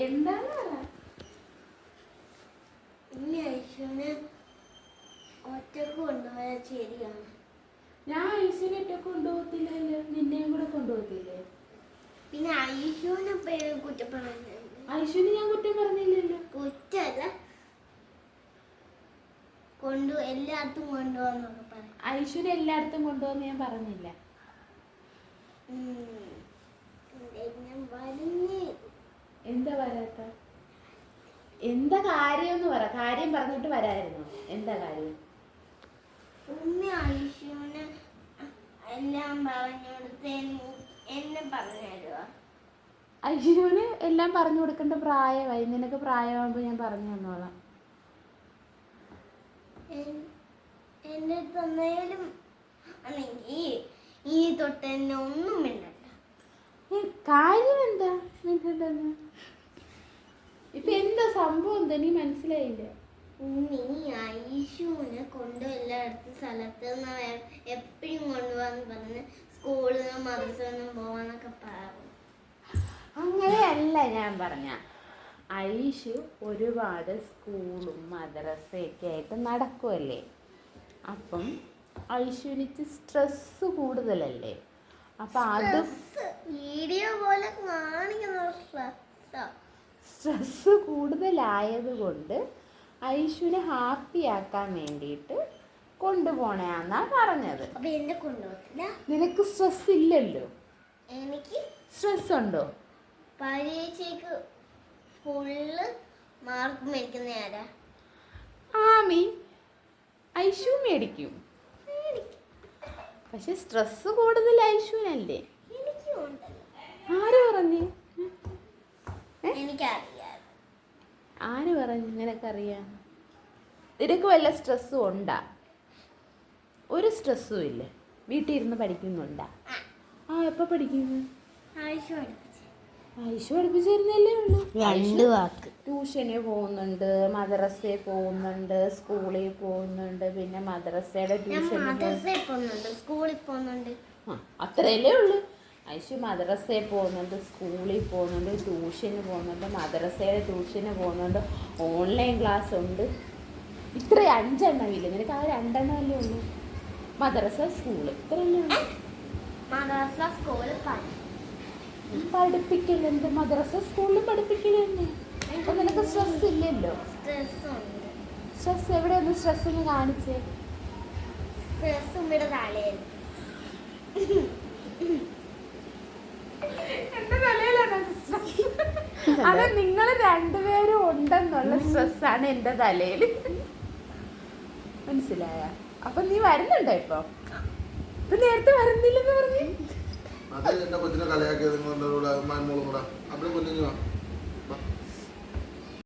എന്താണ് ഇനി ഐശുവിനെ ഒറ്റക്ക് കൊണ്ടുപോയാൽ ശരിയാണ്. ഞാൻ ഐശുവിനെ ഒറ്റക്ക് കൊണ്ടുപോകത്തില്ലല്ലോ, നിന്നെയും കൂടെ കൊണ്ടുപോകത്തില്ലേ? പിന്നെ ഐശുവിനെ പേര് കുറ്റം പറഞ്ഞു. ഐശുവിന് ഞാൻ കുറ്റം പറഞ്ഞില്ലല്ലോ. കുറ്റല്ല, എല്ലായിടത്തും കൊണ്ടുപോകാന്നൊക്കെ പറഞ്ഞു. ഐശുവിനെ എല്ലായിടത്തും കൊണ്ടുപോകുന്ന ഞാൻ പറഞ്ഞില്ല. എന്താ വരാത്ത? എന്താ കാര്യം എന്ന് പറ. കാര്യം പറഞ്ഞിട്ട് വരായിരുന്നു. എന്താ കാര്യം? ഐശുവിന് എല്ലാം പറഞ്ഞുകൊടുത്ത് എന്നെ പറഞ്ഞു തരുവാ. ഐശുവിന് എല്ലാം പറഞ്ഞു കൊടുക്കേണ്ട പ്രായമായി. നിനക്ക് പ്രായമാകുമ്പോൾ ഞാൻ പറഞ്ഞു തന്നോളാം. എന്റെ തന്നേലും അല്ലെങ്കിൽ ഈ തൊട്ട് എന്നെ ഒന്നും മിണ്ടല്ല. കാര്യം എന്താ മിണ്ടണ്ടെന്ന്? ഇപ്പൊ എന്താ സംഭവം എന്താ? നീ മനസ്സിലായില്ല. നീ ഐശുവിനെ കൊണ്ട് എല്ലായിടത്തും സ്ഥലത്ത് എപ്പോഴും കൊണ്ടുപോകാന്ന് പറഞ്ഞ് സ്കൂളിൽ നിന്നും മദ്രസയിൽ നിന്നും പോവാന്നൊക്കെ പറഞ്ഞു. അങ്ങനെയല്ല ഞാൻ പറഞ്ഞ. ഐശു ഒരുപാട് സ്കൂളും മദ്രസയൊക്കെ ആയിട്ട് നടക്കുമല്ലേ. അപ്പം ഐശുവിനിച്ച് സ്ട്രെസ് കൂടുതലല്ലേ. അപ്പൊ അത് വീഡിയോ പോലെ കാണിക്കുന്ന സ്ട്രെസ് കൂടുതലായത് കൊണ്ട് ഐശുവിനെ ഹാപ്പി ആക്കാൻ വേണ്ടിയിട്ട് കൊണ്ടുപോണേന്നാ പറഞ്ഞത്. അപ്പൊ എന്നെ കൊണ്ടുപോകത്തില്ല. നിനക്ക് സ്ട്രെസ് ഇല്ലല്ലോ. എനിക്ക് സ്ട്രെസ് ഉണ്ടോ? പരീക്ഷയ്ക്ക് ഫുള്ള് മാർക്ക് മേടിക്കുന്ന ആരാ? ആമി. ഐശു മേടിക്കും. പക്ഷെ സ്ട്രെസ് കൂടുതൽ ഐശുവിനല്ലേ. ആര് പറഞ്ഞു? എനിക്കറിയാം. ആര് പറഞ്ഞു നിനക്കറിയാം? നിനക്ക് വല്ല സ്ട്രെസ്സും ഉണ്ടാ? ഒരു സ്ട്രെസ്സും ഇല്ല. വീട്ടിൽ ഇരുന്ന് പഠിക്കുന്നുണ്ടാ? എപ്പോൾ പഠിക്കുന്നു? ഐശു പഠിപ്പിച്ചിരുന്നല്ലേ ഉള്ളൂ. 2 വാക്ക്. ട്യൂഷന് പോകുന്നുണ്ട്, മദ്രസയിൽ പോകുന്നുണ്ട്, സ്കൂളിൽ പോകുന്നുണ്ട്. പിന്നെ മദ്രസയുടെ ട്യൂഷൻ പോകുന്നുണ്ട്, സ്കൂളിൽ പോകുന്നുണ്ട്. അത്രയല്ലേ ഉള്ളൂ. ഐശു മദ്രസയിൽ പോകുന്നുണ്ട്, സ്കൂളിൽ പോകുന്നുണ്ട്, ട്യൂഷന് പോകുന്നുണ്ട്, മദ്രസയുടെ ട്യൂഷന് പോകുന്നുണ്ട്, ഓൺലൈൻ ക്ലാസ് ഉണ്ട്. ഇത്ര 5 എണ്ണമില്ല. നിനക്ക് ആ 2 എണ്ണമല്ലേ ഉള്ളൂ. മദ്രസ, സ്കൂള്, ഇത്രയല്ലേ ഉള്ളൂ. മദ്രസ, സ്കൂള് പഠിപ്പിക്കലുണ്ട്. മദ്രസ സ്കൂളിലും പഠിപ്പിക്കലുണ്ട്. അപ്പൊ നിനക്ക് സ്ട്രെസ് ഇല്ലല്ലോ. സ്ട്രെസ് എവിടെയൊന്ന് സ്ട്രെസ് ഒന്ന് കാണിച്ചേ. എന്റെ തലയിലാണ് സ്ട്രെസ്. അത് നിങ്ങൾ രണ്ടുപേരും ഉണ്ടെന്നുള്ള സ്ട്രെസ്സാണ് എന്റെ തലയിൽ. മനസ്സിലായ? അപ്പൊ നീ വരുന്നുണ്ടോ ഇപ്പൊ? നേരത്തെ വരുന്നില്ലെന്ന് പറഞ്ഞു. അത് എന്റെ കൊച്ചിനെ കളിയാക്കിയത് നിങ്ങളുടെ കൂടെ അമ്മായിമോളും കൂടെ. അവിടെ കൊല്ലിഞ്ഞു